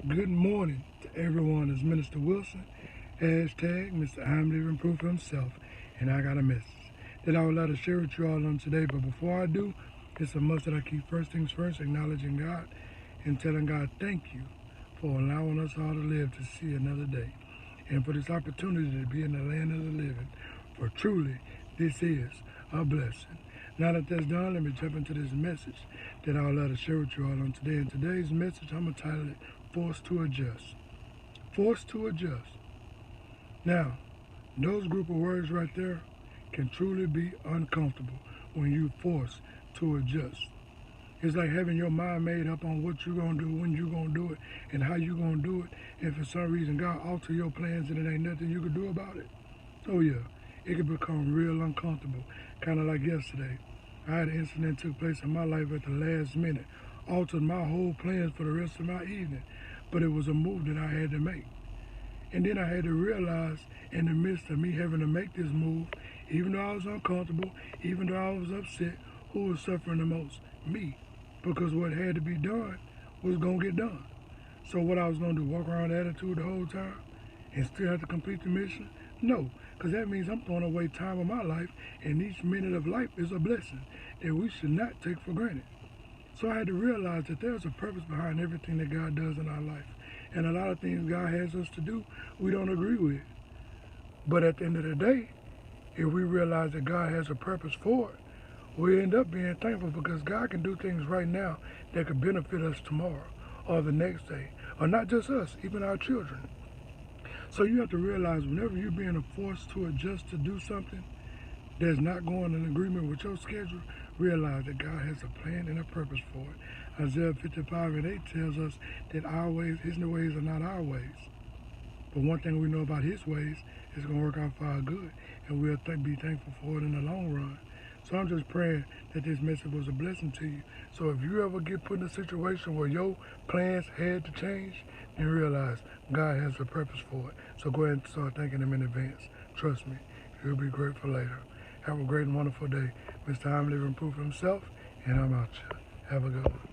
Good morning to everyone. It's Minister Wilson. Hashtag Mr. I'm living proof of himself. And I got a message that I would like to share with you all on today. But before I do, it's a must that I keep first things first, acknowledging God and telling God thank you for allowing us all to live to see another day. And for this opportunity to be in the land of the living. For truly, this is a blessing. Now that that's done, let me jump into this message that I would like to share with you all on today. In today's message, I'm going to title it Forced to Adjust. Forced to adjust. Now, those group of words right there can truly be uncomfortable when you forced to adjust. It's like having your mind made up on what you're going to do, when you're going to do it, and how you're going to do it. And for some reason, God alter your plans and it ain't nothing you can do about it. Oh, yeah. It can become real uncomfortable. Kind of like yesterday. I had an incident took place in my life at the last minute. Altered my whole plans for the rest of my evening. But it was a move that I had to make. And then I had to realize in the midst of me having to make this move, even though I was uncomfortable, even though I was upset, who was suffering the most? Me. Because what had to be done was going to get done. So what I was going to do, walk around attitude the whole time and still have to complete the mission? No, because that means I'm throwing away time of my life, and each minute of life is a blessing that we should not take for granted. So I had to realize that there's a purpose behind everything that God does in our life. And a lot of things God has us to do, we don't agree with. But at the end of the day, if we realize that God has a purpose for it, we end up being thankful because God can do things right now that could benefit us tomorrow or the next day. Or not just us, even our children. So you have to realize whenever you're being forced to adjust to do something that's not going in agreement with your schedule, realize that God has a plan and a purpose for it. Isaiah 55:8 tells us that our ways, his ways are not our ways. But one thing we know about his ways is going to work out for our good, and we'll be thankful for it in the long run. So I'm just praying that this message was a blessing to you. So if you ever get put in a situation where your plans had to change, then realize God has a purpose for it. So go ahead and start thanking him in advance. Trust me, you'll be grateful later. Have a great and wonderful day. Mr. I'm living proof of himself, and I'm out here. Have a good one.